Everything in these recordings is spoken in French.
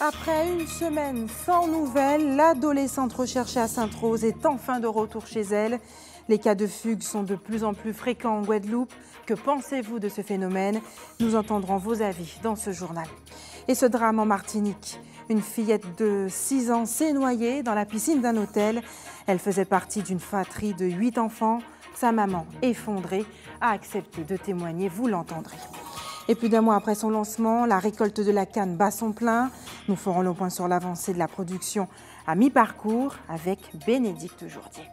Après une semaine sans nouvelles, l'adolescente recherchée à Sainte-Rose est enfin de retour chez elle. Les cas de fugue sont de plus en plus fréquents en Guadeloupe. Que pensez-vous de ce phénomène? Nous entendrons vos avis dans ce journal. Et ce drame en Martinique. Une fillette de 6 ans s'est noyée dans la piscine d'un hôtel. Elle faisait partie d'une fratrie de 8 enfants. Sa maman, effondrée, a accepté de témoigner, vous l'entendrez. Et plus d'un mois après son lancement, la récolte de la canne bat son plein. Nous ferons le point sur l'avancée de la production à mi-parcours avec Bénédicte Jourdier.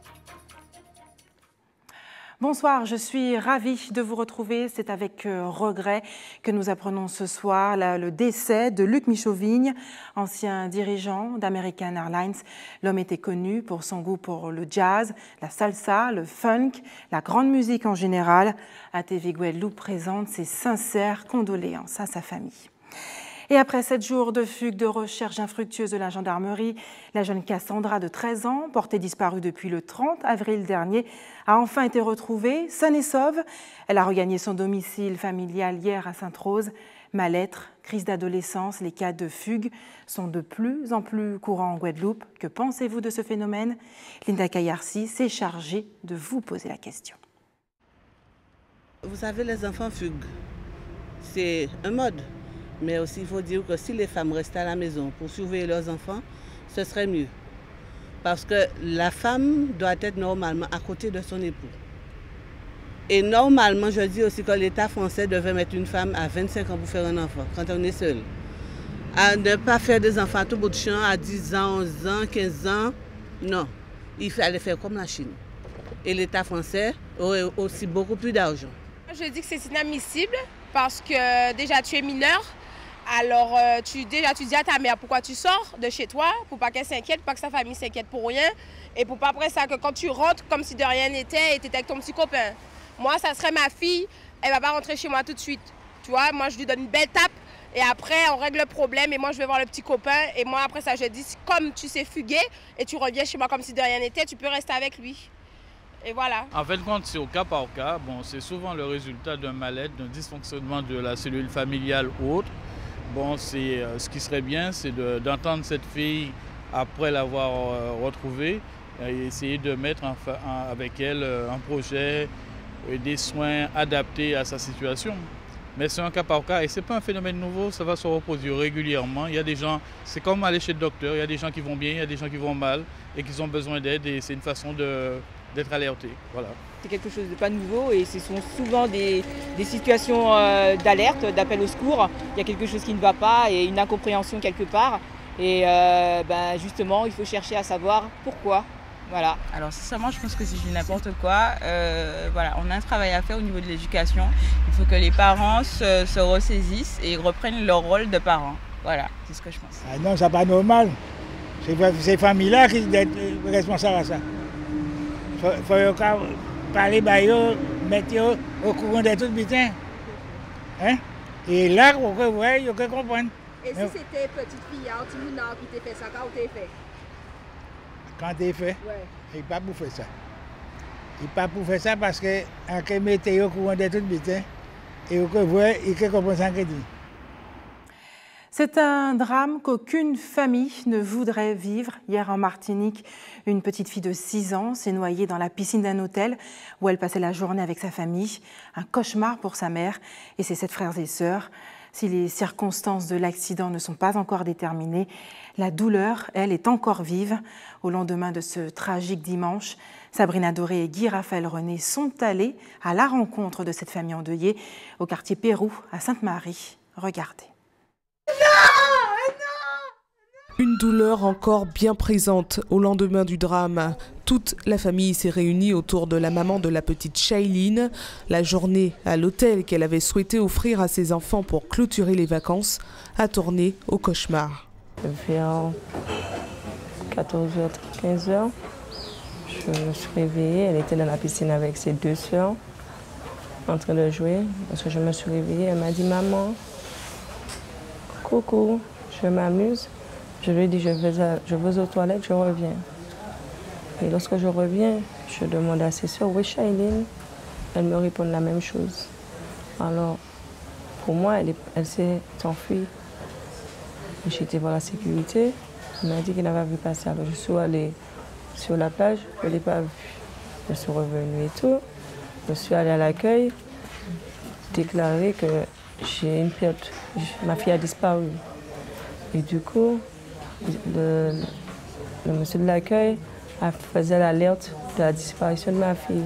Bonsoir, je suis ravie de vous retrouver. C'est avec regret que nous apprenons ce soir le décès de Luc Michauvigne, ancien dirigeant d'American Airlines. L'homme était connu pour son goût pour le jazz, la salsa, le funk, la grande musique en général. ATV Guadeloupe présente ses sincères condoléances à sa famille. Et après 7 jours de fugue, de recherche infructueuse de la gendarmerie, la jeune Cassandra de 13 ans, portée disparue depuis le 30 avril dernier, a enfin été retrouvée, saine et sauve. Elle a regagné son domicile familial hier à Sainte-Rose. Mal-être, crise d'adolescence, les cas de fugue sont de plus en plus courants en Guadeloupe. Que pensez-vous de ce phénomène? Linda Kayarsi s'est chargée de vous poser la question. Vous savez, les enfants fuguent. C'est un mode. Mais aussi, il faut dire que si les femmes restaient à la maison pour surveiller leurs enfants, ce serait mieux. Parce que la femme doit être normalement à côté de son époux. Et normalement, je dis aussi que l'État français devait mettre une femme à 25 ans pour faire un enfant, quand on est seul. À ne pas faire des enfants à tout bout de champ, à 10 ans, 11 ans, 15 ans. Non, il fallait faire comme la Chine. Et l'État français aurait aussi beaucoup plus d'argent. Je dis que c'est inadmissible parce que déjà tu es mineur. Alors, tu dis à ta mère pourquoi tu sors de chez toi, pour pas qu'elle s'inquiète, pas que sa famille s'inquiète pour rien, et pour pas après ça que quand tu rentres comme si de rien n'était et tu étais avec ton petit copain. Moi, ça serait ma fille, elle va pas rentrer chez moi tout de suite. Tu vois, moi je lui donne une belle tape et après on règle le problème et moi je vais voir le petit copain et moi après ça je dis comme tu sais fuguer et tu reviens chez moi comme si de rien n'était, tu peux rester avec lui. Et voilà. En fait, quand c'est au cas par cas, bon, c'est souvent le résultat d'un mal-être, d'un dysfonctionnement de la cellule familiale ou autre. Bon, ce qui serait bien, c'est d'entendre cette fille, après l'avoir retrouvée, et essayer de mettre avec elle un projet et des soins adaptés à sa situation. Mais c'est un cas par cas et ce n'est pas un phénomène nouveau, ça va se reproduire régulièrement. Il y a des gens, c'est comme aller chez le docteur, il y a des gens qui vont bien, il y a des gens qui vont mal et qui ont besoin d'aide et c'est une façon d'être alerté. Voilà. C'est quelque chose de pas nouveau et ce sont souvent des situations d'alerte, d'appel au secours. Il y a quelque chose qui ne va pas et une incompréhension quelque part. Et justement, il faut chercher à savoir pourquoi. Voilà. Alors sincèrement, je pense que c'est du n'importe quoi. Voilà, on a un travail à faire au niveau de l'éducation. Il faut que les parents se ressaisissent et reprennent leur rôle de parents. Voilà, c'est ce que je pense. Ah non, c'est pas normal. C'est ces familles-là qui sont responsables à ça. Il faut parler, mettre au courant de tout butin. Hein? Et là, vous pouvez comprendre. Et si c'était petite fille, Timina, qui t'a fait ça, quand t'es fait? Quand t'es fait? Ouais. Il n'est pas pour faire ça. Il n'est pas pour faire ça parce que en mettez au courant de tout butin et vous voyez, il peut comprendre ça. C'est un drame qu'aucune famille ne voudrait vivre. Hier en Martinique, une petite fille de 6 ans s'est noyée dans la piscine d'un hôtel où elle passait la journée avec sa famille. Un cauchemar pour sa mère et ses 7 frères et sœurs. Si les circonstances de l'accident ne sont pas encore déterminées, la douleur, elle, est encore vive. Au lendemain de ce tragique dimanche, Sabrina Doré et Guy Raphaël René sont allés à la rencontre de cette famille endeuillée au quartier Pérou à Sainte-Marie. Regardez. Une douleur encore bien présente au lendemain du drame. Toute la famille s'est réunie autour de la maman de la petite Shailene. La journée à l'hôtel qu'elle avait souhaité offrir à ses enfants pour clôturer les vacances a tourné au cauchemar. Vers 14h, 15h, je me suis réveillée. Elle était dans la piscine avec ses 2 sœurs en train de jouer. Parce que je me suis réveillée, elle m'a dit « Maman, coucou, je m'amuse ». Je lui ai dit, je vais aux toilettes, je reviens. Et lorsque je reviens, je demande à ses soeurs, où est Shailene? Elles me répondent la même chose. Alors, pour moi, elle s'est enfuie. J'étais voir la sécurité. Il m'a dit qu'il n'avait pas vu passer. Alors je suis allée sur la plage, je ne l'ai pas vu. Je suis revenue et tout. Je suis allée à l'accueil, déclarer que j'ai une perte. Ma fille a disparu. Et du coup, le monsieur de l'accueil faisait l'alerte de la disparition de ma fille.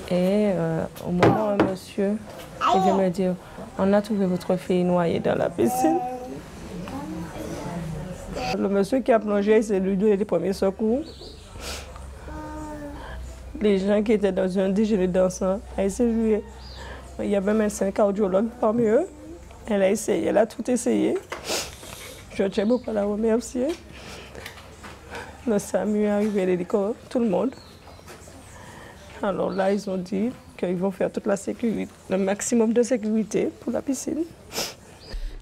Et au moment où un monsieur il vient me dire, on a trouvé votre fille noyée dans la piscine. Le monsieur qui a plongé, c'est lui donner les premiers secours. Les gens qui étaient dans un déjeuner dansant, a essayé. Il y avait un médecin cardiologue parmi eux. Elle a essayé, elle a tout essayé. Je tiens beaucoup à la remercier. Le SAMU est arrivé, l'hélicoptère, tout le monde. Alors là, ils ont dit qu'ils vont faire toute la sécurité, le maximum de sécurité pour la piscine.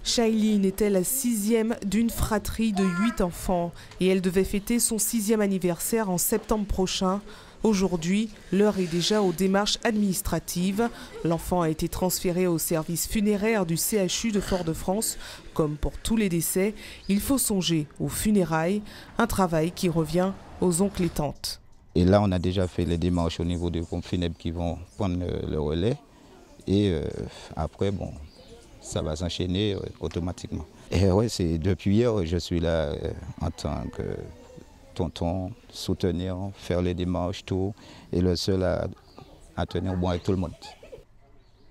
Shailene était la 6e d'une fratrie de 8 enfants et elle devait fêter son 6e anniversaire en septembre prochain. Aujourd'hui, l'heure est déjà aux démarches administratives. L'enfant a été transféré au service funéraire du CHU de Fort-de-France. Comme pour tous les décès, il faut songer aux funérailles, un travail qui revient aux oncles et tantes. Et là, on a déjà fait les démarches au niveau des pompes funèbres qui vont prendre le relais. Et après, bon, ça va s'enchaîner automatiquement. Et ouais, depuis hier, je suis là en tant que tonton, soutenir, faire les démarches, tout, et le seul à tenir bon avec tout le monde.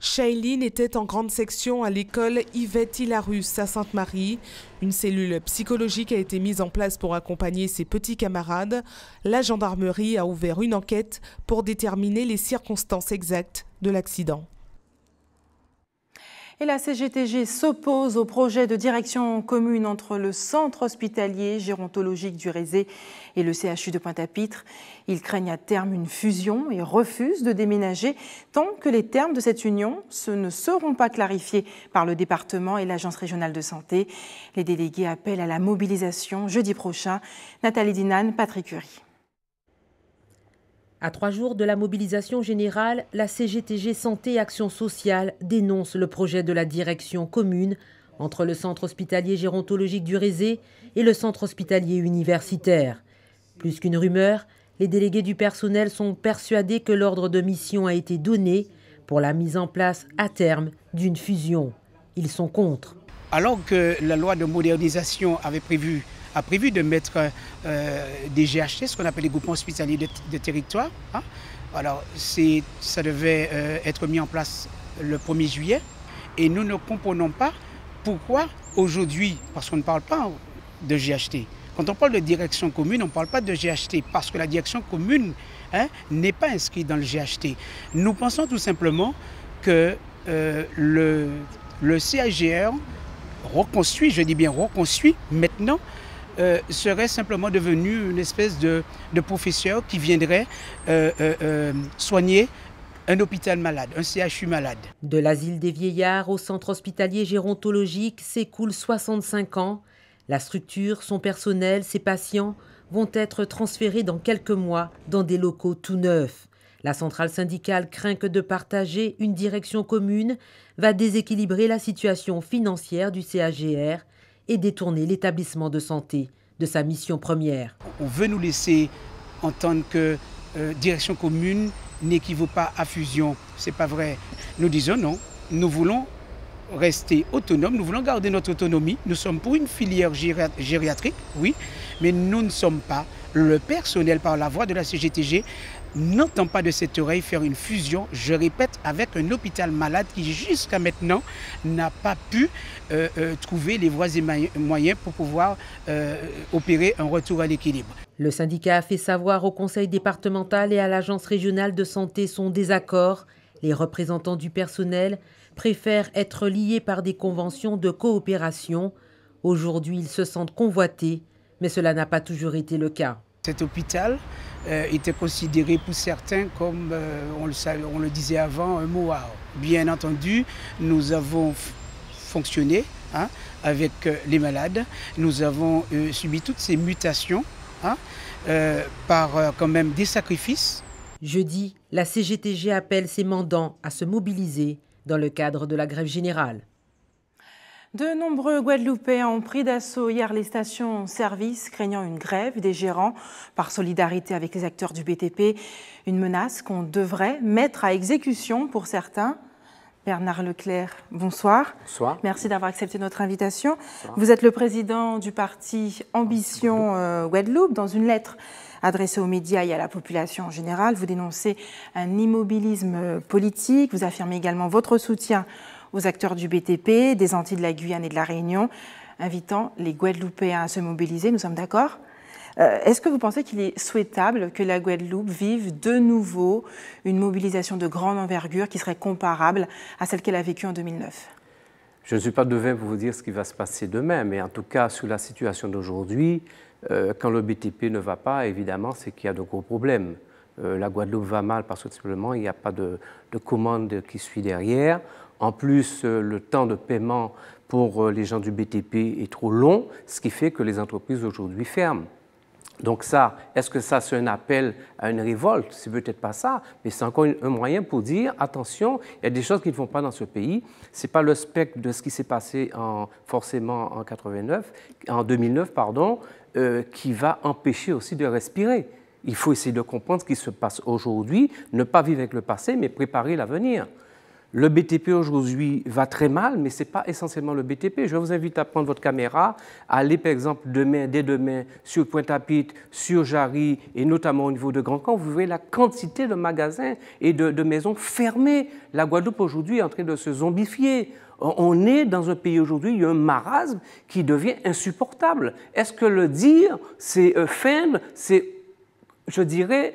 Shailene était en grande section à l'école Yvette Hilarus à Sainte-Marie. Une cellule psychologique a été mise en place pour accompagner ses petits camarades. La gendarmerie a ouvert une enquête pour déterminer les circonstances exactes de l'accident. Et la CGTG s'oppose au projet de direction commune entre le centre hospitalier gérontologique du Rézé et le CHU de Pointe-à-Pitre. Ils craignent à terme une fusion et refusent de déménager tant que les termes de cette union ne seront pas clarifiés par le département et l'Agence régionale de santé. Les délégués appellent à la mobilisation jeudi prochain. Nathalie Dinan, Patrick Curie. À 3 jours de la mobilisation générale, la CGTG Santé et Action sociale dénonce le projet de la direction commune entre le centre hospitalier gérontologique du Rézé et le centre hospitalier universitaire. Plus qu'une rumeur, les délégués du personnel sont persuadés que l'ordre de mission a été donné pour la mise en place à terme d'une fusion. Ils sont contre. Alors que la loi de modernisation a prévu de mettre des GHT, ce qu'on appelle les groupements hospitaliers de territoire. Hein. Alors, ça devait être mis en place le 1er juillet. Et nous ne comprenons pas pourquoi aujourd'hui, parce qu'on ne parle pas de GHT. Quand on parle de direction commune, on ne parle pas de GHT, parce que la direction commune n'est pas inscrite dans le GHT. Nous pensons tout simplement que le CHGR reconstruit, je dis bien reconstruit, maintenant, serait simplement devenu une espèce de professeur qui viendrait soigner un hôpital malade, un CHU malade. De l'asile des vieillards au centre hospitalier gérontologique s'écoulent 65 ans. La structure, son personnel, ses patients vont être transférés dans quelques mois dans des locaux tout neufs. La centrale syndicale craint que de partager une direction commune va déséquilibrer la situation financière du CHGR et détourner l'établissement de santé de sa mission première. On veut nous laisser entendre que direction commune n'équivaut pas à fusion. Ce n'est pas vrai. Nous disons non. Nous voulons rester autonomes, nous voulons garder notre autonomie. Nous sommes pour une filière gériatrique, oui, mais nous ne sommes pas. Le personnel, par la voix de la CGTG, n'entend pas de cette oreille faire une fusion, je répète, avec un hôpital malade qui jusqu'à maintenant n'a pas pu trouver les voies et moyens pour pouvoir opérer un retour à l'équilibre. Le syndicat a fait savoir au conseil départemental et à l'agence régionale de santé son désaccord. Les représentants du personnel préfèrent être liés par des conventions de coopération. Aujourd'hui, ils se sentent convoités, mais cela n'a pas toujours été le cas. Cet hôpital était considéré pour certains comme, on le disait avant, un mouard. Bien entendu, nous avons fonctionné avec les malades. Nous avons subi toutes ces mutations par quand même des sacrifices. Jeudi, la CGTG appelle ses mandants à se mobiliser dans le cadre de la grève générale. De nombreux Guadeloupéens ont pris d'assaut hier les stations-service, craignant une grève des gérants par solidarité avec les acteurs du BTP. Une menace qu'on devrait mettre à exécution pour certains. Bernard Leclerc, bonsoir. Bonsoir. Merci d'avoir accepté notre invitation. Bonsoir. Vous êtes le président du parti Ambition Guadeloupe. Dans une lettre adressée aux médias et à la population en général, vous dénoncez un immobilisme politique. Vous affirmez également votre soutien aux acteurs du BTP, des Antilles, de la Guyane et de la Réunion, invitant les Guadeloupéens à se mobiliser. Nous sommes d'accord ? Est-ce que vous pensez qu'il est souhaitable que la Guadeloupe vive de nouveau une mobilisation de grande envergure qui serait comparable à celle qu'elle a vécue en 2009 ? Je ne suis pas devin pour vous dire ce qui va se passer demain, mais en tout cas, sur la situation d'aujourd'hui, quand le BTP ne va pas, évidemment, c'est qu'il y a de gros problèmes. La Guadeloupe va mal parce que simplement, il n'y a pas de commande qui suit derrière. En plus, le temps de paiement pour les gens du BTP est trop long, ce qui fait que les entreprises aujourd'hui ferment. Donc ça, est-ce que ça c'est un appel à une révolte? C'est peut-être pas ça, mais c'est encore un moyen pour dire, attention, il y a des choses qui ne vont pas dans ce pays. Ce n'est pas le spectre de ce qui s'est passé forcément en 2009, qui va empêcher aussi de respirer. Il faut essayer de comprendre ce qui se passe aujourd'hui, ne pas vivre avec le passé, mais préparer l'avenir. Le BTP aujourd'hui va très mal, mais ce n'est pas essentiellement le BTP. Je vous invite à prendre votre caméra, à aller par exemple dès demain sur Pointe-à-Pitre, sur Jarry et notamment au niveau de Grand Camp. Vous verrez la quantité de magasins et de maisons fermées. La Guadeloupe aujourd'hui est en train de se zombifier. On est dans un pays aujourd'hui, il y a un marasme qui devient insupportable. Est-ce que le dire, c'est feindre, c'est, je dirais,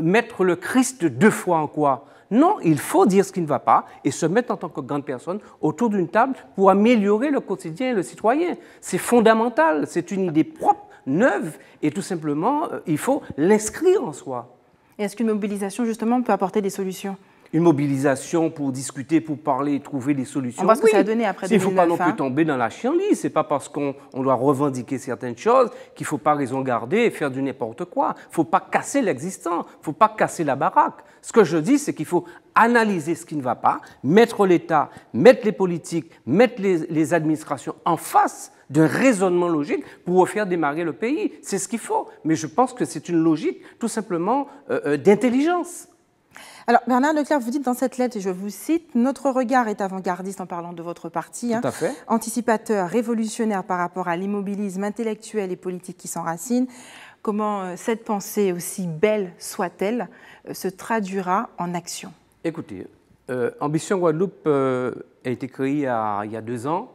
mettre le Christ deux fois en quoi ? Non, il faut dire ce qui ne va pas et se mettre en tant que grande personne autour d'une table pour améliorer le quotidien et le citoyen. C'est fondamental, c'est une idée propre, neuve et tout simplement, il faut l'inscrire en soi. Et est-ce qu'une mobilisation, justement, peut apporter des solutions ? Une mobilisation pour discuter, pour parler, trouver des solutions. On voit ce que ça a donné après 2009. Il ne faut pas non plus tomber dans la chienlit. Ce n'est pas parce qu'on doit revendiquer certaines choses qu'il ne faut pas raison garder et faire du n'importe quoi. Il ne faut pas casser l'existant. Il ne faut pas casser la baraque. Ce que je dis, c'est qu'il faut analyser ce qui ne va pas, mettre l'État, mettre les politiques, mettre les administrations en face d'un raisonnement logique pour refaire démarrer le pays. C'est ce qu'il faut. Mais je pense que c'est une logique tout simplement d'intelligence. Alors, Bernard Leclerc, vous dites dans cette lettre, et je vous cite, « Notre regard est avant-gardiste en parlant de votre parti, Tout à fait. Anticipateur, révolutionnaire par rapport à l'immobilisme intellectuel et politique qui s'enracine. Comment cette pensée, aussi belle soit-elle, se traduira en action ?» Écoutez, Ambition Guadeloupe a été créée il y a 2 ans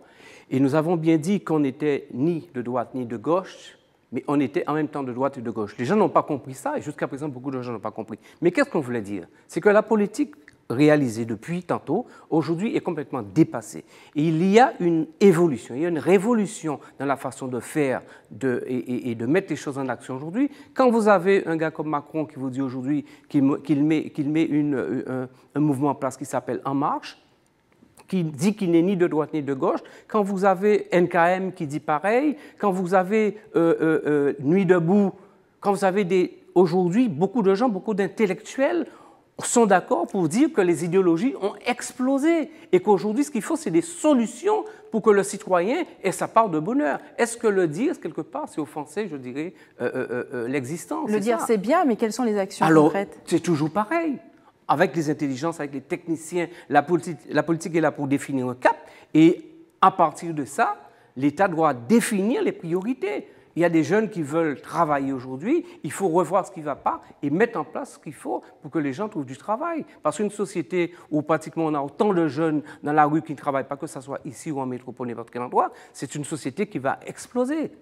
et nous avons bien dit qu'on n'était ni de droite ni de gauche, mais on était en même temps de droite et de gauche. Les gens n'ont pas compris ça, et jusqu'à présent, beaucoup de gens n'ont pas compris. Mais qu'est-ce qu'on voulait dire? C'est que la politique réalisée depuis tantôt, aujourd'hui, est complètement dépassée. Et il y a une évolution, il y a une révolution dans la façon de faire et de mettre les choses en action aujourd'hui. Quand vous avez un gars comme Macron qui vous dit aujourd'hui qu'il met un mouvement en place qui s'appelle En Marche, qui dit qu'il n'est ni de droite ni de gauche, quand vous avez NKM qui dit pareil, quand vous avez Nuit debout, quand vous avez aujourd'hui beaucoup de gens, beaucoup d'intellectuels sont d'accord pour dire que les idéologies ont explosé et qu'aujourd'hui, ce qu'il faut, c'est des solutions pour que le citoyen ait sa part de bonheur. Est-ce que le dire, quelque part, c'est offenser, je dirais, l'existence? Le dire, c'est bien, mais quelles sont les actions concrètes? Alors, c'est toujours pareil. Avec les intelligences, avec les techniciens, la politique est là pour définir un cap et à partir de ça, l'État doit définir les priorités. Il y a des jeunes qui veulent travailler aujourd'hui, il faut revoir ce qui ne va pas et mettre en place ce qu'il faut pour que les gens trouvent du travail. Parce qu'une société où pratiquement on a autant de jeunes dans la rue qui ne travaillent pas, que ce soit ici ou en métropole, n'importe quel endroit, c'est une société qui va exploser.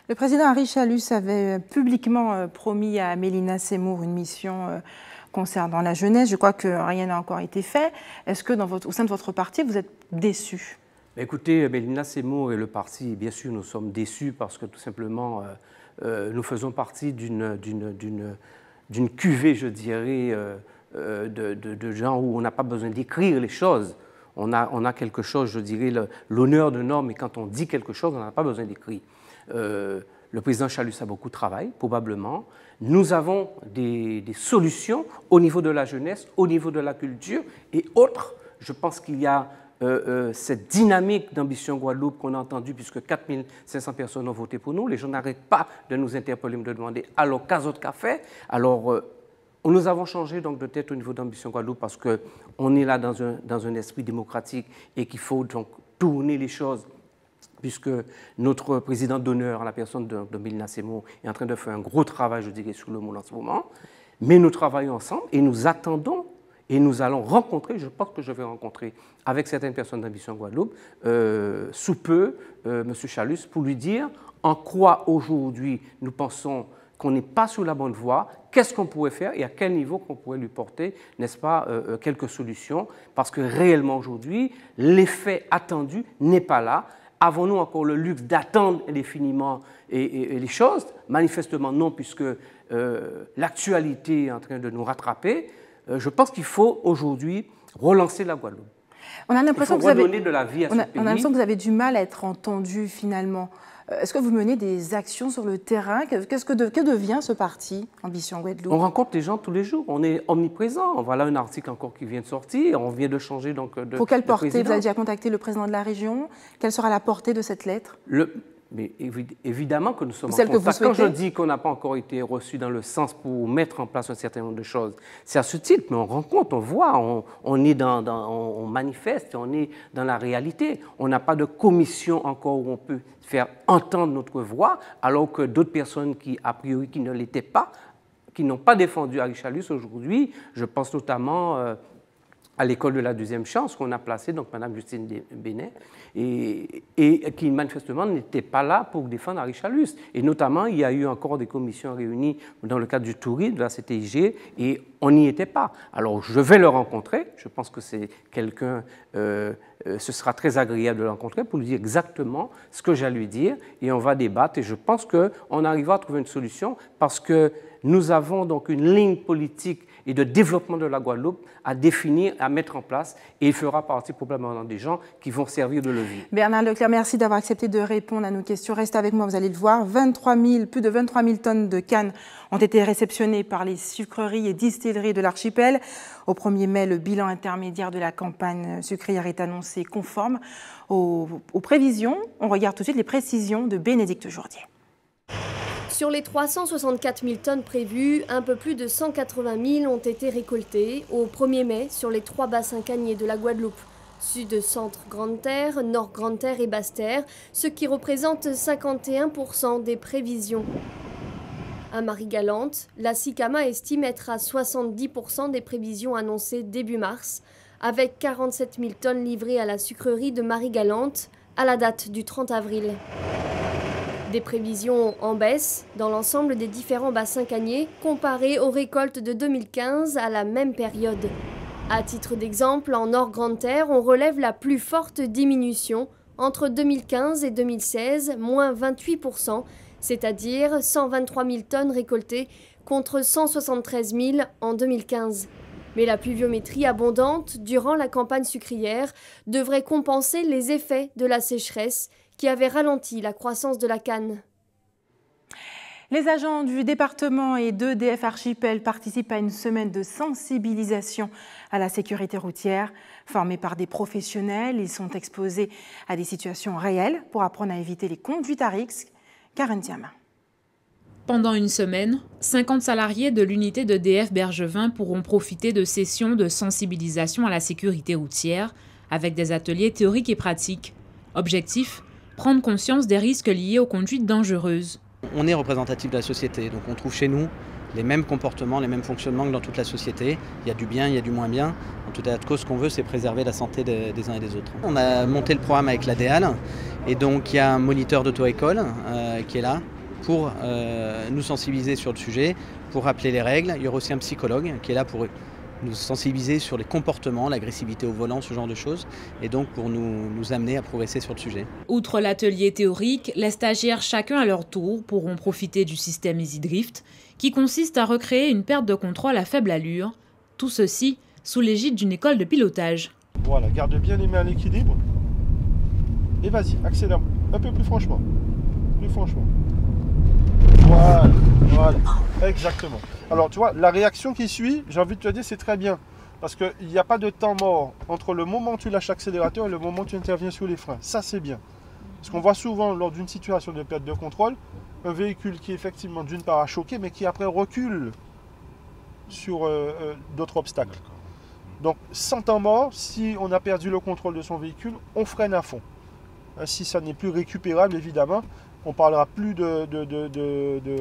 Le président Henri Chalus avait publiquement promis à Mélina Seymour une mission concernant la jeunesse. Je crois que rien n'a encore été fait. Est-ce que au sein de votre parti, vous êtes déçu? Écoutez, Mélina Seymour et le parti, bien sûr, nous sommes déçus parce que tout simplement, nous faisons partie d'une cuvée, je dirais, de gens où on n'a pas besoin d'écrire les choses. On a quelque chose, je dirais, l'honneur de norme, et quand on dit quelque chose, on n'a pas besoin d'écrire. Le président Chalus a beaucoup travaillé, probablement. Nous avons des solutions au niveau de la jeunesse, au niveau de la culture et autres. Je pense qu'il y a cette dynamique d'Ambition Guadeloupe qu'on a entendue, puisque 4500 personnes ont voté pour nous. Les gens n'arrêtent pas de nous interpeller, de demander « alors, qu'est-ce qu'on a fait ?» Alors, nous avons changé donc de tête au niveau d'Ambition Guadeloupe parce qu'on est là dans un esprit démocratique et qu'il faut donc tourner les choses, puisque notre président d'honneur, la personne de Mélina Semo, est en train de faire un gros travail, je dirais, sur le monde en ce moment. Mais nous travaillons ensemble et nous attendons et nous allons rencontrer, je pense que je vais rencontrer avec certaines personnes d'Ambition Guadeloupe, sous peu, M. Chalus, pour lui dire en quoi aujourd'hui nous pensons qu'on n'est pas sur la bonne voie, qu'est-ce qu'on pourrait faire et à quel niveau qu'on pourrait lui porter, n'est-ce pas, quelques solutions, parce que réellement aujourd'hui, l'effet attendu n'est pas là. Avons-nous encore le luxe d'attendre indéfiniment et les choses? Manifestement non, puisque l'actualité est en train de nous rattraper. Je pense qu'il faut aujourd'hui relancer la Guadeloupe. On a l'impression que vous avez de la vie à ce pays. On a l'impression que vous avez du mal à être entendu finalement. Est-ce que vous menez des actions sur le terrain? Que devient ce parti, Ambition Guadeloupe? On rencontre les gens tous les jours, on est omniprésent. Voilà un article encore qui vient de sortir, on vient de changer donc de Pour quelle portée? président. Vous avez déjà contacté le président de la région? Quelle sera la portée de cette lettre? Mais évidemment que nous sommes Celle en que vous contact. Quand je souhaitez? dis qu'on n'a pas encore été reçu dans le sens pour mettre en place un certain nombre de choses, c'est à ce titre, mais on rencontre, on voit, on manifeste, on est dans la réalité. On n'a pas de commission encore où on peut faire entendre notre voix, alors que d'autres personnes qui, a priori, qui ne l'étaient pas, qui n'ont pas défendu Harry Chalus aujourd'hui, je pense notamment à l'école de la deuxième chance qu'on a placé, donc Mme Justine Bénet, et qui manifestement n'était pas là pour défendre Harry Chalus. Et notamment, il y a eu encore des commissions réunies dans le cadre du tourisme, de la CTIG, et on n'y était pas. Alors, je vais le rencontrer, je pense que c'est quelqu'un, ce sera très agréable de le rencontrer pour lui dire exactement ce que j'ai à lui dire, et on va débattre, et je pense qu'on arrivera à trouver une solution, parce que nous avons donc une ligne politique et de développement de la Guadeloupe à définir, à mettre en place, et il fera partie probablement des gens qui vont servir de levier. Bernard Leclerc, merci d'avoir accepté de répondre à nos questions. Restez avec moi, vous allez le voir. Plus de 23 000 tonnes de cannes ont été réceptionnées par les sucreries et distilleries de l'archipel. Au 1er mai, le bilan intermédiaire de la campagne sucrière est annoncé conforme aux prévisions. On regarde tout de suite les précisions de Bénédicte Jourdier. Sur les 364 000 tonnes prévues, un peu plus de 180 000 ont été récoltées au 1er mai sur les 3 bassins canniers de la Guadeloupe. Sud, Centre, Grande Terre, Nord, Grande Terre et Basse Terre, ce qui représente 51% des prévisions. À Marie-Galante, la SICAMA estime être à 70% des prévisions annoncées début mars, avec 47 000 tonnes livrées à la sucrerie de Marie-Galante à la date du 30 avril. Des prévisions en baisse dans l'ensemble des différents bassins canniers comparés aux récoltes de 2015 à la même période. À titre d'exemple, en Nord Grande Terre, on relève la plus forte diminution entre 2015 et 2016, moins 28%, c'est-à-dire 123 000 tonnes récoltées contre 173 000 en 2015. Mais la pluviométrie abondante durant la campagne sucrière devrait compenser les effets de la sécheresse qui avait ralenti la croissance de la canne. Les agents du département et d'EDF Archipel participent à une semaine de sensibilisation à la sécurité routière. Formés par des professionnels, ils sont exposés à des situations réelles pour apprendre à éviter les conduites à risque. Karen Diama. Pendant une semaine, 50 salariés de l'unité d'EDF Bergevin pourront profiter de sessions de sensibilisation à la sécurité routière avec des ateliers théoriques et pratiques. Objectif : prendre conscience des risques liés aux conduites dangereuses. On est représentatif de la société, donc on trouve chez nous les mêmes comportements, les mêmes fonctionnements que dans toute la société. Il y a du bien, il y a du moins bien. En tout état de cause, ce qu'on veut, c'est préserver la santé des uns et des autres. On a monté le programme avec l'ADEAL, et donc il y a un moniteur d'auto-école qui est là pour nous sensibiliser sur le sujet, pour rappeler les règles. Il y aura aussi un psychologue qui est là pour nous sensibiliser sur les comportements, l'agressivité au volant, ce genre de choses, et donc pour nous amener à progresser sur le sujet. Outre l'atelier théorique, les stagiaires, chacun à leur tour, pourront profiter du système EasyDrift, qui consiste à recréer une perte de contrôle à faible allure, tout ceci sous l'égide d'une école de pilotage. Voilà, garde bien les mains à l'équilibre, et vas-y, accélère, un peu plus franchement, Voilà, exactement. Alors tu vois, la réaction qui suit, j'ai envie de te dire, c'est très bien. Parce qu'il n'y a pas de temps mort entre le moment où tu lâches l'accélérateur et le moment où tu interviens sur les freins. Ça, c'est bien. Parce qu'on voit souvent, lors d'une situation de perte de contrôle, un véhicule qui effectivement, d'une part, a choqué, mais qui après recule sur d'autres obstacles. Donc, sans temps mort, si on a perdu le contrôle de son véhicule, on freine à fond. Si ça n'est plus récupérable, évidemment, on ne parlera plus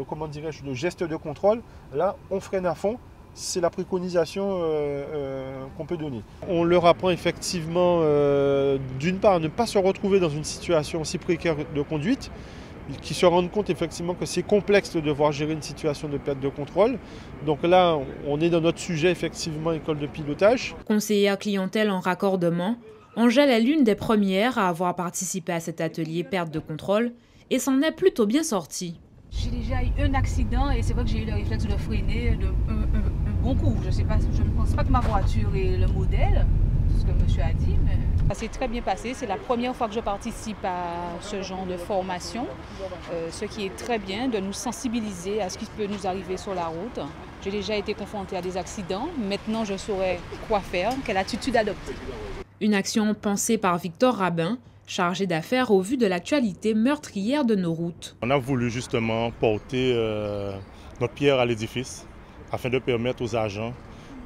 comment dirais-je, de gestes de contrôle. Là, on freine à fond. C'est la préconisation qu'on peut donner. On leur apprend effectivement, d'une part, à ne pas se retrouver dans une situation aussi précaire de conduite, qu'ils se rendent compte effectivement que c'est complexe de devoir gérer une situation de perte de contrôle. Donc là, on est dans notre sujet, effectivement, école de pilotage. Conseillère clientèle en raccordement, Angèle est l'une des premières à avoir participé à cet atelier perte de contrôle et s'en est plutôt bien sortie. J'ai déjà eu un accident et c'est vrai que j'ai eu le réflexe de freiner un bon coup. Je ne pense pas que ma voiture est le modèle, c'est ce que monsieur a dit, mais ça s'est très bien passé. C'est la première fois que je participe à ce genre de formation, ce qui est très bien de nous sensibiliser à ce qui peut nous arriver sur la route. J'ai déjà été confrontée à des accidents, maintenant je saurais quoi faire, quelle attitude adopter. Une action pensée par Victor Rabin, chargé d'affaires au vu de l'actualité meurtrière de nos routes. On a voulu justement porter notre pierre à l'édifice afin de permettre aux agents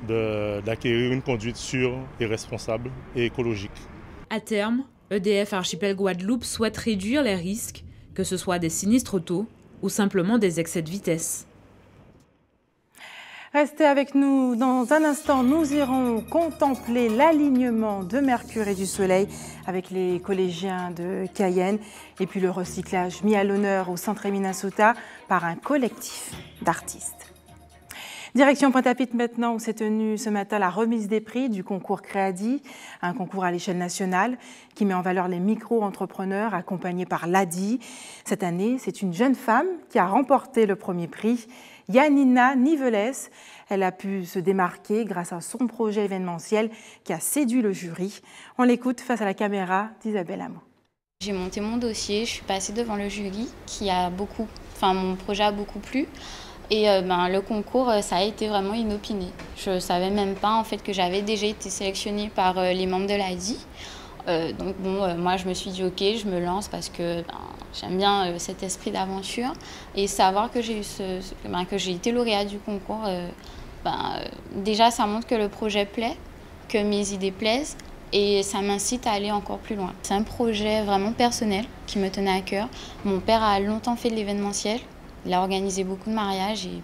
d'acquérir une conduite sûre et responsable et écologique. À terme, EDF Archipel Guadeloupe souhaite réduire les risques, que ce soit des sinistres auto ou simplement des excès de vitesse. Restez avec nous. Dans un instant, nous irons contempler l'alignement de Mercure et du Soleil avec les collégiens de Cayenne et puis le recyclage mis à l'honneur au Centre Minnesota par un collectif d'artistes. Direction Pointe-à-Pitre maintenant, où s'est tenue ce matin la remise des prix du concours Créadi, un concours à l'échelle nationale qui met en valeur les micro-entrepreneurs accompagnés par l'ADI. Cette année, c'est une jeune femme qui a remporté le premier prix, Yanina Niveles. Elle a pu se démarquer grâce à son projet événementiel qui a séduit le jury. On l'écoute face à la caméra d'Isabelle Hameau. J'ai monté mon dossier, je suis passée devant le jury mon projet a beaucoup plu. Et le concours, ça a été vraiment inopiné. Je ne savais même pas en fait que j'avais déjà été sélectionnée par les membres de l'ADI. Moi je me suis dit ok, je me lance parce que j'aime bien cet esprit d'aventure. Et savoir que j'ai été lauréate du concours, déjà ça montre que le projet plaît, que mes idées plaisent. Et ça m'incite à aller encore plus loin. C'est un projet vraiment personnel qui me tenait à cœur. Mon père a longtemps fait de l'événementiel. Il a organisé beaucoup de mariages et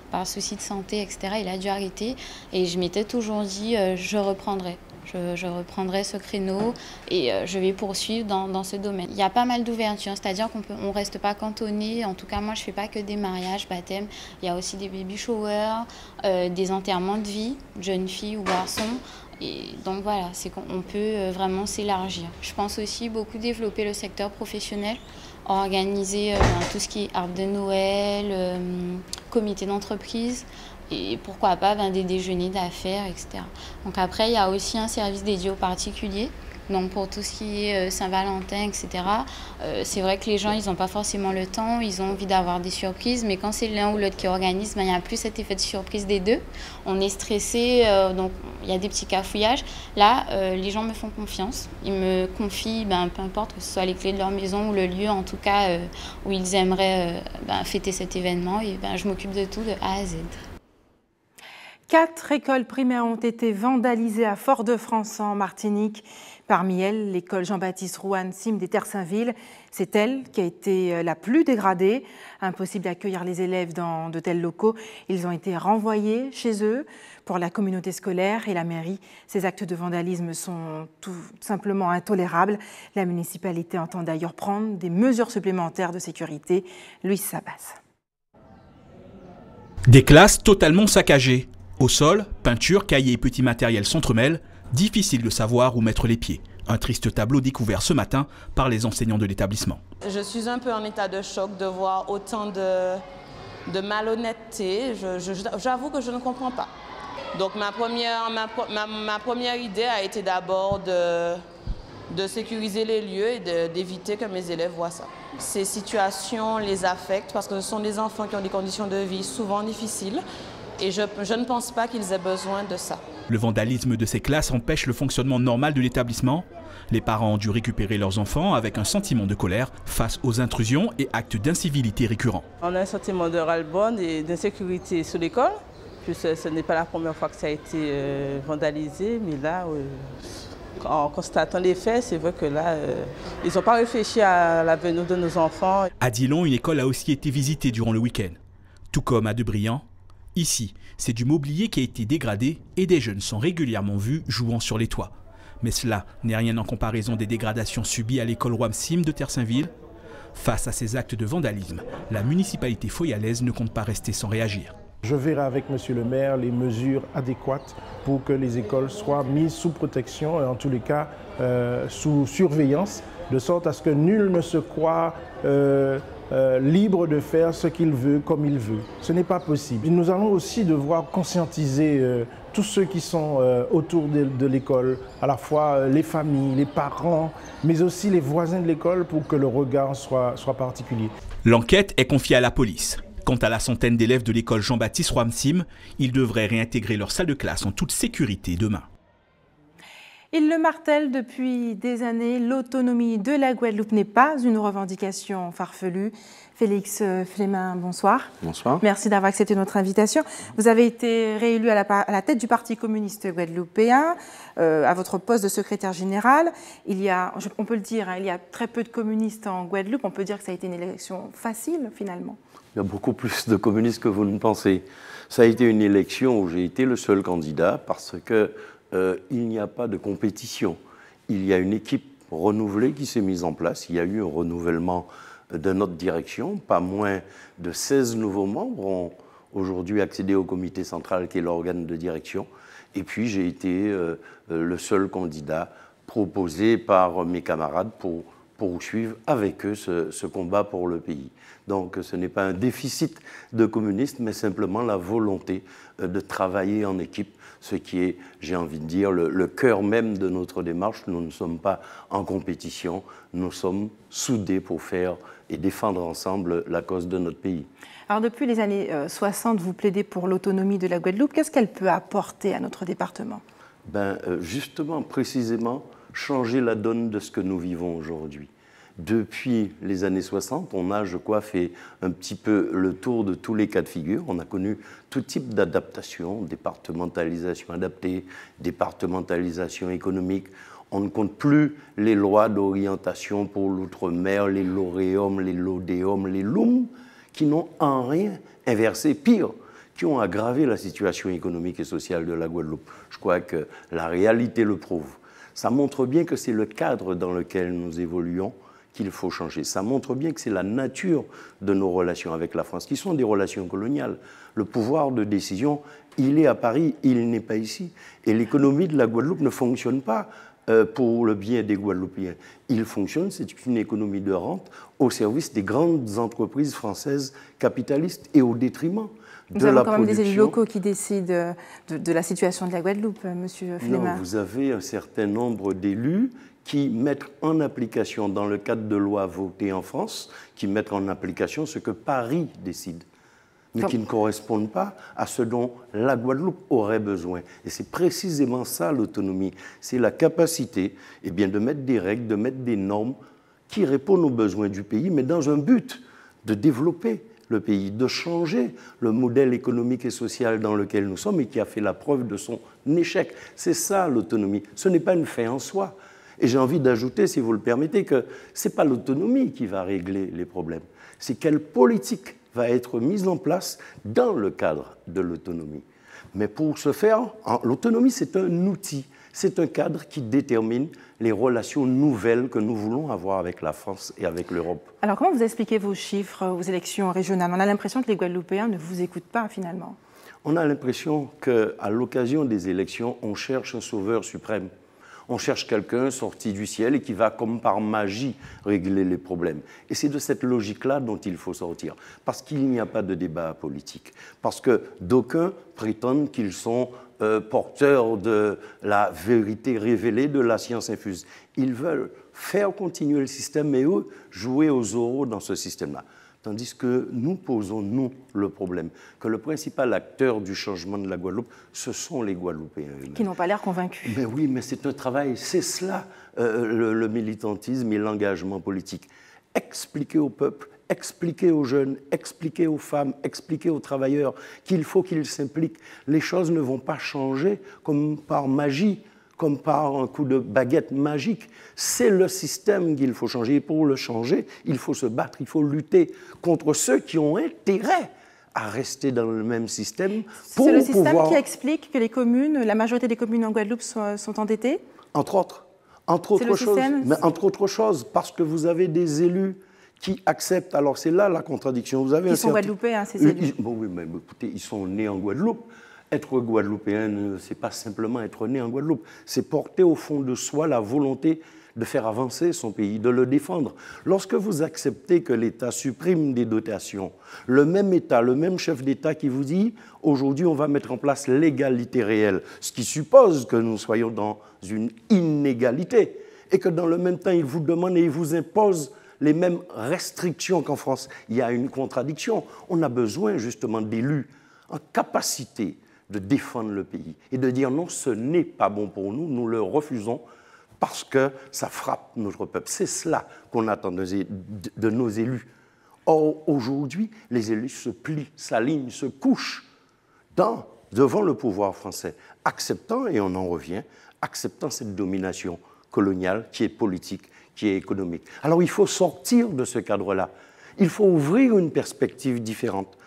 par souci de santé, etc., il a dû arrêter. Et je m'étais toujours dit, je reprendrai. Je reprendrai ce créneau et je vais poursuivre dans ce domaine. Il y a pas mal d'ouvertures, c'est-à-dire qu'on ne reste pas cantonné. En tout cas, moi, je ne fais pas que des mariages, baptêmes. Il y a aussi des baby showers, des enterrements de vie, jeunes filles ou garçons. Et donc voilà, c'est qu'on peut vraiment s'élargir. Je pense aussi beaucoup développer le secteur professionnel, organiser tout ce qui est arbre de Noël, comité d'entreprise et pourquoi pas des déjeuners d'affaires, etc. Donc après, il y a aussi un service dédié aux particuliers. Donc pour tout ce qui est Saint-Valentin, etc., c'est vrai que les gens, ils n'ont pas forcément le temps, ils ont envie d'avoir des surprises, mais quand c'est l'un ou l'autre qui organise, il n'y a plus cet effet de surprise des deux. On est stressé, donc il y a des petits cafouillages. Là, les gens me font confiance, ils me confient, peu importe que ce soit les clés de leur maison ou le lieu, en tout cas, où ils aimeraient fêter cet événement, et je m'occupe de tout de A à Z. 4 écoles primaires ont été vandalisées à Fort-de-France en Martinique. Parmi elles, l'école Jean-Baptiste Rouane Sim des Terres-Saint-Ville. C'est elle qui a été la plus dégradée. Impossible d'accueillir les élèves dans de tels locaux. Ils ont été renvoyés chez eux. Pour la communauté scolaire et la mairie, ces actes de vandalisme sont tout simplement intolérables. La municipalité entend d'ailleurs prendre des mesures supplémentaires de sécurité. Louis Sabas. Des classes totalement saccagées. Au sol, peinture, cahiers et petits matériels s'entremêlent. Difficile de savoir où mettre les pieds. Un triste tableau découvert ce matin par les enseignants de l'établissement. Je suis un peu en état de choc de voir autant de malhonnêteté. J'avoue que je ne comprends pas. Donc ma première idée a été d'abord de sécuriser les lieux et d'éviter que mes élèves voient ça. Ces situations les affectent parce que ce sont des enfants qui ont des conditions de vie souvent difficiles et je ne pense pas qu'ils aient besoin de ça. Le vandalisme de ces classes empêche le fonctionnement normal de l'établissement. Les parents ont dû récupérer leurs enfants avec un sentiment de colère face aux intrusions et actes d'incivilité récurrents. On a un sentiment de ras-le-bol et d'insécurité sur l'école. Ce n'est pas la première fois que ça a été vandalisé, mais là, en constatant les faits, c'est vrai que là, ils n'ont pas réfléchi à l'avenir de nos enfants. À Dillon, une école a aussi été visitée durant le week-end. Tout comme à Debriand, ici, c'est du mobilier qui a été dégradé et des jeunes sont régulièrement vus jouant sur les toits. Mais cela n'est rien en comparaison des dégradations subies à l'école Ouamsim de Terre-Saint-Ville. Face à ces actes de vandalisme, la municipalité foyalaise ne compte pas rester sans réagir. Je verrai avec Monsieur le maire les mesures adéquates pour que les écoles soient mises sous protection et en tous les cas sous surveillance, de sorte à ce que nul ne se croit libre de faire ce qu'il veut comme il veut. Ce n'est pas possible. Nous allons aussi devoir conscientiser tous ceux qui sont autour de l'école, à la fois les familles, les parents, mais aussi les voisins de l'école pour que le regard soit particulier. L'enquête est confiée à la police. Quant à la centaine d'élèves de l'école Jean-Baptiste Ouamsim, ils devraient réintégrer leur salle de classe en toute sécurité demain. Il le martèle depuis des années, l'autonomie de la Guadeloupe n'est pas une revendication farfelue. Félix Flemin, bonsoir. Bonsoir. Merci d'avoir accepté notre invitation. Vous avez été réélu à la tête du Parti communiste guadeloupéen, à votre poste de secrétaire général. On peut le dire, il y a très peu de communistes en Guadeloupe. On peut dire que ça a été une élection facile, finalement. Il y a beaucoup plus de communistes que vous ne pensez. Ça a été une élection où j'ai été le seul candidat parce que il n'y a pas de compétition. Il y a une équipe renouvelée qui s'est mise en place. Il y a eu un renouvellement de notre direction. Pas moins de 16 nouveaux membres ont aujourd'hui accédé au comité central qui est l'organe de direction. Et puis j'ai été le seul candidat proposé par mes camarades pour poursuivre avec eux ce combat pour le pays. Donc ce n'est pas un déficit de communistes, mais simplement la volonté de travailler en équipe, ce qui est, j'ai envie de dire, le cœur même de notre démarche. Nous ne sommes pas en compétition, nous sommes soudés pour faire et défendre ensemble la cause de notre pays. Alors depuis les années 60, vous plaidez pour l'autonomie de la Guadeloupe. Qu'est-ce qu'elle peut apporter à notre département ? Justement, précisément, changer la donne de ce que nous vivons aujourd'hui. Depuis les années 60, on a, je crois, fait un petit peu le tour de tous les cas de figure. On a connu tout type d'adaptation, départementalisation adaptée, départementalisation économique. On ne compte plus les lois d'orientation pour l'outre-mer, les LOREOM, les LODEOM, les LOUM, qui n'ont en rien inversé, pire, qui ont aggravé la situation économique et sociale de la Guadeloupe. Je crois que la réalité le prouve. Ça montre bien que c'est le cadre dans lequel nous évoluons qu'il faut changer. Ça montre bien que c'est la nature de nos relations avec la France, qui sont des relations coloniales. Le pouvoir de décision, il est à Paris, il n'est pas ici. Et l'économie de la Guadeloupe ne fonctionne pas pour le bien des Guadeloupéens. Il fonctionne, c'est une économie de rente au service des grandes entreprises françaises capitalistes et au détriment de la production. Nous avons quand même des élus locaux qui décident de la situation de la Guadeloupe, Monsieur Flemin. Non, vous avez un certain nombre d'élus qui mettent en application, dans le cadre de lois votées en France, qui mettent en application ce que Paris décide, mais qui ne correspondent pas à ce dont la Guadeloupe aurait besoin. Et c'est précisément ça l'autonomie, c'est la capacité de mettre des règles, de mettre des normes qui répondent aux besoins du pays, mais dans un but de développer le pays, de changer le modèle économique et social dans lequel nous sommes et qui a fait la preuve de son échec. C'est ça l'autonomie, ce n'est pas une fin en soi. Et j'ai envie d'ajouter, si vous le permettez, que ce n'est pas l'autonomie qui va régler les problèmes, c'est quelle politique va être mise en place dans le cadre de l'autonomie. Mais pour ce faire, l'autonomie, c'est un outil, c'est un cadre qui détermine les relations nouvelles que nous voulons avoir avec la France et avec l'Europe. Alors comment vous expliquez vos chiffres aux élections régionales? On a l'impression que les Guadeloupéens ne vous écoutent pas finalement. On a l'impression qu'à l'occasion des élections, on cherche un sauveur suprême. On cherche quelqu'un sorti du ciel et qui va, comme par magie, régler les problèmes. Et c'est de cette logique-là dont il faut sortir. Parce qu'il n'y a pas de débat politique. Parce que d'aucuns prétendent qu'ils sont porteurs de la vérité révélée, de la science infuse. Ils veulent faire continuer le système et eux jouer aux oraux dans ce système-là. Tandis que nous posons, nous, le problème, que le principal acteur du changement de la Guadeloupe, ce sont les Guadeloupéens eux-mêmes. Qui n'ont pas l'air convaincus. Mais oui, mais c'est un travail, c'est cela, le militantisme et l'engagement politique. Expliquer au peuple, expliquer aux jeunes, expliquer aux femmes, expliquer aux travailleurs qu'il faut qu'ils s'impliquent. Les choses ne vont pas changer comme par magie, comme par un coup de baguette magique. C'est le système qu'il faut changer. Et pour le changer, il faut se battre, il faut lutter contre ceux qui ont intérêt à rester dans le même système. C'est le système qui explique que les communes, la majorité des communes en Guadeloupe sont endettées? Entre autres. Entre autres choses, parce que vous avez des élus qui acceptent. Alors c'est là la contradiction. Vous avez qui sont guadeloupéens, ces élus. Bon, oui, mais écoutez, ils sont nés en Guadeloupe. Être guadeloupéen, ce n'est pas simplement être né en Guadeloupe, c'est porter au fond de soi la volonté de faire avancer son pays, de le défendre. Lorsque vous acceptez que l'État supprime des dotations, le même État, le même chef d'État qui vous dit « aujourd'hui, on va mettre en place l'égalité réelle », ce qui suppose que nous soyons dans une inégalité, et que dans le même temps, il vous demande et il vous impose les mêmes restrictions qu'en France. Il y a une contradiction. On a besoin justement d'élus en capacité de défendre le pays et de dire non, ce n'est pas bon pour nous, nous le refusons parce que ça frappe notre peuple. C'est cela qu'on attend de nos élus. Or, aujourd'hui, les élus se plient, s'alignent, se couchent devant le pouvoir français, acceptant, et on en revient, acceptant cette domination coloniale qui est politique, qui est économique. Alors, il faut sortir de ce cadre-là. Il faut ouvrir une perspective différente.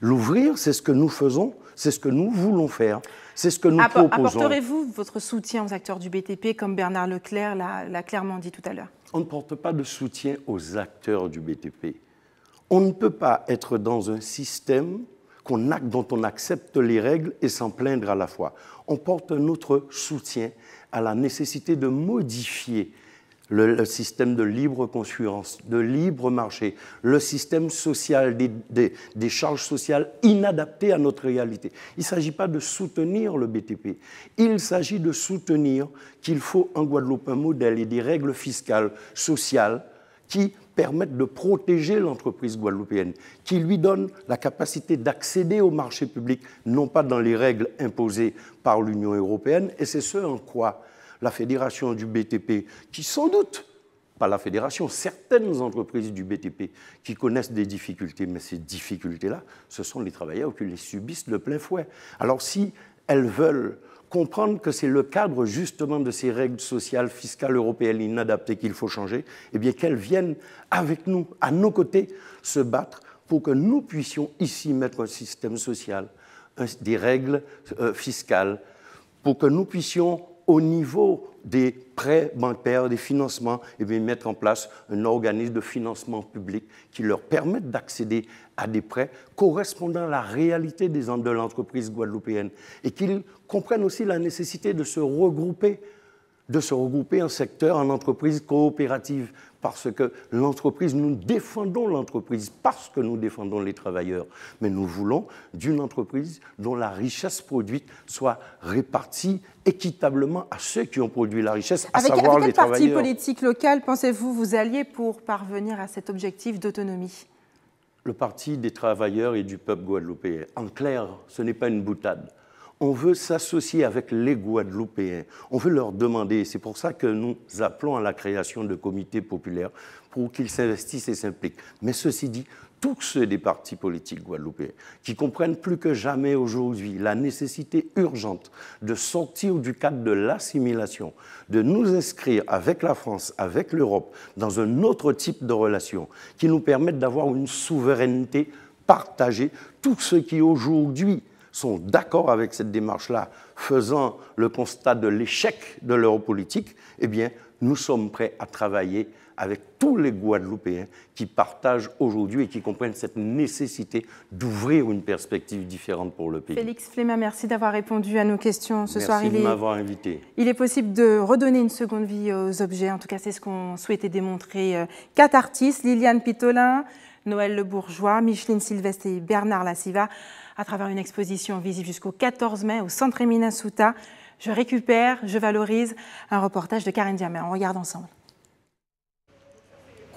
L'ouvrir, c'est ce que nous faisons, c'est ce que nous voulons faire, c'est ce que nous proposons. Apporterez-vous votre soutien aux acteurs du BTP, comme Bernard Leclerc l'a clairement dit tout à l'heure? On ne porte pas de soutien aux acteurs du BTP. On ne peut pas être dans un système dont on accepte les règles et s'en plaindre à la fois. On porte notre soutien à la nécessité de modifier le système de libre concurrence, de libre marché, le système social, des charges sociales inadaptées à notre réalité. Il ne s'agit pas de soutenir le BTP, il s'agit de soutenir qu'il faut en Guadeloupe un modèle et des règles fiscales, sociales, qui permettent de protéger l'entreprise guadeloupéenne, qui lui donnent la capacité d'accéder au marché public, non pas dans les règles imposées par l'Union européenne, et c'est ce en quoi la fédération du BTP, qui sans doute, pas la fédération, certaines entreprises du BTP qui connaissent des difficultés, mais ces difficultés-là, ce sont les travailleurs qui les subissent de plein fouet. Alors si elles veulent comprendre que c'est le cadre justement de ces règles sociales, fiscales européennes inadaptées qu'il faut changer, eh bien qu'elles viennent avec nous, à nos côtés, se battre pour que nous puissions ici mettre un système social, des règles fiscales, pour que nous puissions au niveau des prêts bancaires, des financements, et bien mettre en place un organisme de financement public qui leur permette d'accéder à des prêts correspondant à la réalité de l'entreprise guadeloupéenne et qu'ils comprennent aussi la nécessité de se regrouper en secteur, en entreprise coopérative, parce que l'entreprise, nous défendons l'entreprise parce que nous défendons les travailleurs, mais nous voulons d'une entreprise dont la richesse produite soit répartie équitablement à ceux qui ont produit la richesse, à savoir les travailleurs. Avec quel parti politique local pensez-vous vous allier pour parvenir à cet objectif d'autonomie? Le Parti des travailleurs et du peuple guadeloupéen. En clair, ce n'est pas une boutade. On veut s'associer avec les Guadeloupéens. On veut leur demander, c'est pour ça que nous appelons à la création de comités populaires pour qu'ils s'investissent et s'impliquent. Mais ceci dit, tous ceux des partis politiques guadeloupéens qui comprennent plus que jamais aujourd'hui la nécessité urgente de sortir du cadre de l'assimilation, de nous inscrire avec la France, avec l'Europe, dans un autre type de relation qui nous permettent d'avoir une souveraineté partagée, tous ceux qui aujourd'hui sont d'accord avec cette démarche-là, faisant le constat de l'échec de leur politique, eh bien, nous sommes prêts à travailler avec tous les Guadeloupéens qui partagent aujourd'hui et qui comprennent cette nécessité d'ouvrir une perspective différente pour le pays. Félix Flémin, merci d'avoir répondu à nos questions ce soir. Merci de m'avoir invité. Il est possible de redonner une seconde vie aux objets. En tout cas, c'est ce qu'ont souhaité démontrer 4 artistes, Liliane Pitolin, Noël Le Bourgeois, Micheline Sylvestre et Bernard Lassiva, à travers une exposition visible jusqu'au 14 mai au Centre Emina Souta. Je récupère, je valorise un reportage de Karen Diamant. On regarde ensemble.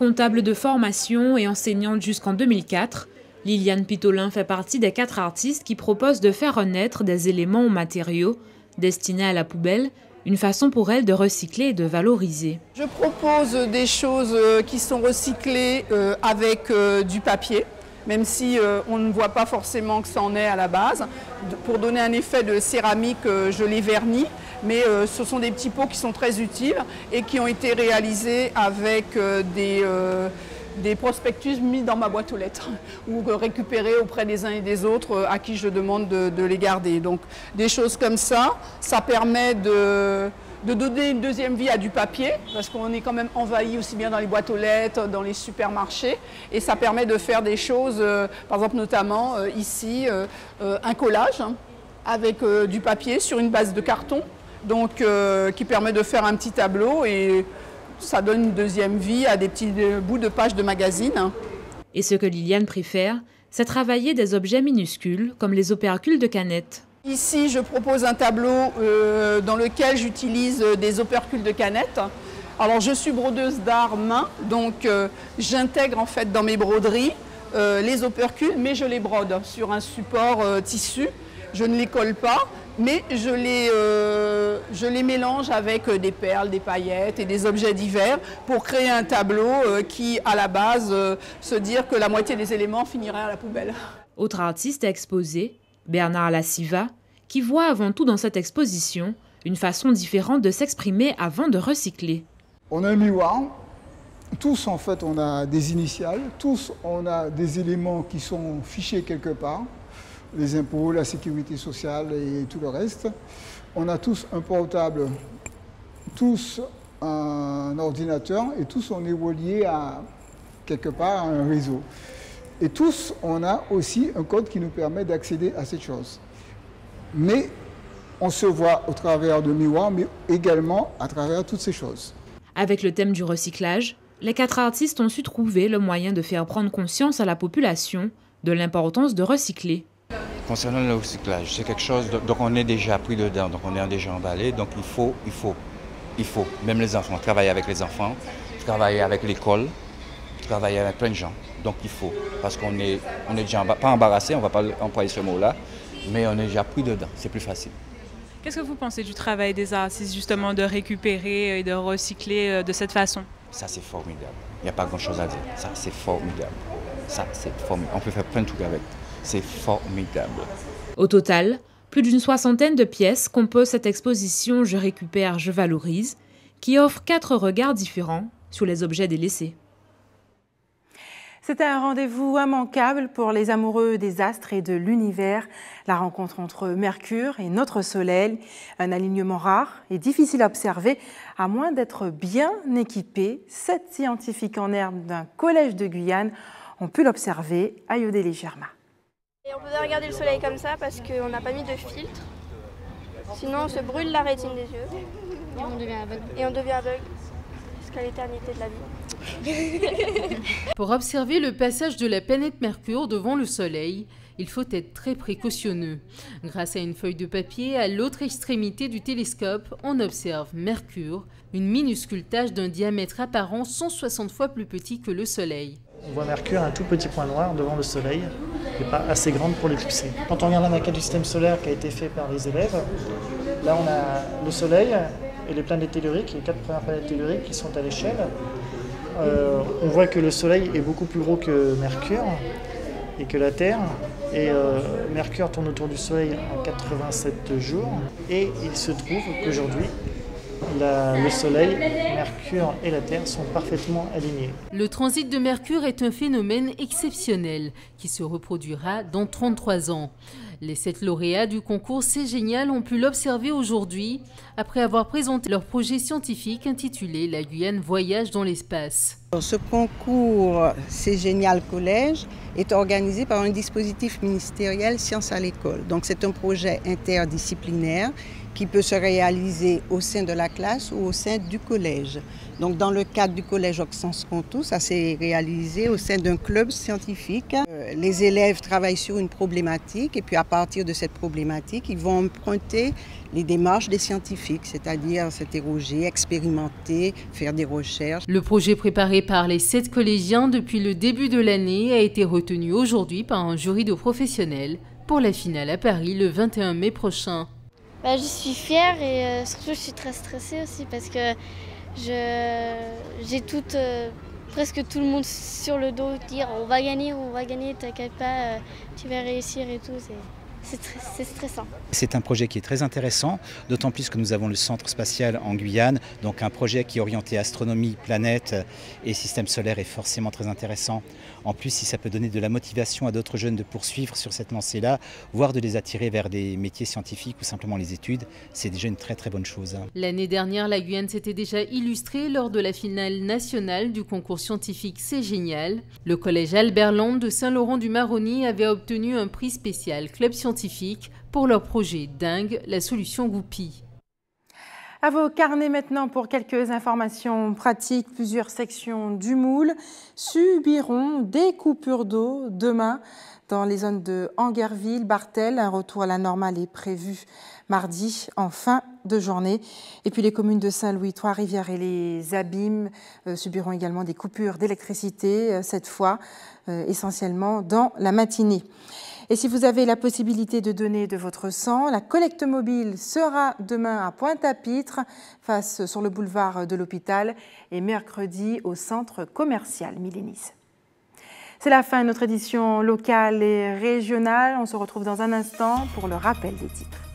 Comptable de formation et enseignante jusqu'en 2004, Liliane Pitolin fait partie des 4 artistes qui proposent de faire renaître des éléments ou matériaux destinés à la poubelle, une façon pour elle de recycler et de valoriser. Je propose des choses qui sont recyclées avec du papier, même si on ne voit pas forcément que ça en est à la base. Pour donner un effet de céramique, je les vernis, mais ce sont des petits pots qui sont très utiles et qui ont été réalisés avec des prospectus mis dans ma boîte aux lettres ou récupérés auprès des uns et des autres à qui je demande de les garder. Donc des choses comme ça, ça permet de donner une deuxième vie à du papier, parce qu'on est quand même envahi aussi bien dans les boîtes aux lettres, dans les supermarchés, et ça permet de faire des choses, par exemple notamment ici, un collage avec du papier sur une base de carton, donc qui permet de faire un petit tableau et ça donne une deuxième vie à des petits bouts de pages de magazines. Et ce que Liliane préfère, c'est travailler des objets minuscules comme les opercules de canettes. Ici, je propose un tableau dans lequel j'utilise des opercules de canettes. Alors, je suis brodeuse d'art main, donc j'intègre en fait dans mes broderies les opercules, mais je les brode sur un support tissu. Je ne les colle pas, mais je les mélange avec des perles, des paillettes et des objets divers pour créer un tableau qui, à la base, se dire que la moitié des éléments finiraient à la poubelle. Autre artiste à exposer, Bernard Lassiva, qui voit avant tout dans cette exposition une façon différente de s'exprimer avant de recycler. On a un miroir, tous en fait on a des initiales, tous on a des éléments qui sont fichés quelque part, les impôts, la sécurité sociale et tout le reste. On a tous un portable, tous un ordinateur et tous on est reliés à quelque part à un réseau. Et tous, on a aussi un code qui nous permet d'accéder à cette chose. Mais on se voit au travers de miroirs, mais également à travers toutes ces choses. Avec le thème du recyclage, les 4 artistes ont su trouver le moyen de faire prendre conscience à la population de l'importance de recycler. Concernant le recyclage, c'est quelque chose, donc on est déjà pris dedans, donc on est déjà emballé, donc il faut, même les enfants, travailler avec les enfants, travailler avec l'école, travailler avec plein de gens. Donc il faut, parce qu'on est déjà pas embarrassé, on ne va pas employer ce mot-là, mais on est déjà pris dedans, c'est plus facile. Qu'est-ce que vous pensez du travail des artistes, justement, de récupérer et de recycler de cette façon? Ça, c'est formidable. Il n'y a pas grand-chose à dire. Ça, c'est formidable. Ça, c'est formidable. On peut faire plein de trucs avec. C'est formidable. Au total, plus d'une 60aine de pièces composent cette exposition « Je récupère, je valorise » qui offre 4 regards différents sur les objets délaissés. C'était un rendez-vous immanquable pour les amoureux des astres et de l'univers. La rencontre entre Mercure et notre Soleil, un alignement rare et difficile à observer, à moins d'être bien équipés. 7 scientifiques en herbe d'un collège de Guyane ont pu l'observer à Yodélé-Germain. Et on peut regarder le Soleil comme ça parce qu'on n'a pas mis de filtre. Sinon on se brûle la rétine des yeux. Et on devient aveugle. Et on devient aveugle jusqu'à l'éternité de la vie. Pour observer le passage de la planète Mercure devant le Soleil, il faut être très précautionneux. Grâce à une feuille de papier, à l'autre extrémité du télescope, on observe Mercure, une minuscule tache d'un diamètre apparent 160 fois plus petit que le Soleil. On voit Mercure, un tout petit point noir devant le Soleil, et pas assez grande pour l'éclipser. Quand on regarde la maquette du système solaire qui a été faite par les élèves, là on a le Soleil et les planètes telluriques, les 4 premières planètes telluriques qui sont à l'échelle. On voit que le Soleil est beaucoup plus gros que Mercure et que la Terre. Et Mercure tourne autour du Soleil en 87 jours. Et il se trouve qu'aujourd'hui, le Soleil, Mercure et la Terre sont parfaitement alignés. Le transit de Mercure est un phénomène exceptionnel qui se reproduira dans 33 ans. Les 7 lauréats du concours C'est Génial ont pu l'observer aujourd'hui après avoir présenté leur projet scientifique intitulé La Guyane voyage dans l'espace. Ce concours C'est Génial Collège est organisé par un dispositif ministériel Sciences à l'école. Donc c'est un projet interdisciplinaire qui peut se réaliser au sein de la classe ou au sein du collège. Donc dans le cadre du collège Auxence-Contour, ça s'est réalisé au sein d'un club scientifique. Les élèves travaillent sur une problématique et puis à partir de cette problématique, ils vont emprunter les démarches des scientifiques, c'est-à-dire s'interroger, expérimenter, faire des recherches. Le projet préparé par les 7 collégiens depuis le début de l'année a été retenu aujourd'hui par un jury de professionnels pour la finale à Paris le 21 mai prochain. Je suis fière et surtout je suis très stressée aussi parce que j'ai presque tout le monde sur le dos, dire on va gagner, t'inquiète pas, tu vas réussir et tout. C'est stressant. C'est un projet qui est très intéressant, d'autant plus que nous avons le centre spatial en Guyane, donc un projet qui est orienté astronomie, planète et système solaire est forcément très intéressant. En plus, si ça peut donner de la motivation à d'autres jeunes de poursuivre sur cette lancée-là, voire de les attirer vers des métiers scientifiques ou simplement les études, c'est déjà une très très bonne chose. L'année dernière, la Guyane s'était déjà illustrée lors de la finale nationale du concours scientifique C'est Génial. Le collège Albert Londres de Saint-Laurent-du-Maroni avait obtenu un prix spécial Club scientifique pour leur projet Dingue, la solution Goupy. À vos carnets maintenant pour quelques informations pratiques. Plusieurs sections du Moule subiront des coupures d'eau demain dans les zones de Anguerville, Bartel. Un retour à la normale est prévu mardi en fin de journée. Et puis les communes de Saint-Louis, Trois-Rivières et les Abîmes subiront également des coupures d'électricité, cette fois essentiellement dans la matinée. Et si vous avez la possibilité de donner de votre sang, la collecte mobile sera demain à Pointe-à-Pitre, sur le boulevard de l'Hôpital, et mercredi au centre commercial Millénis. C'est la fin de notre édition locale et régionale. On se retrouve dans un instant pour le rappel des titres.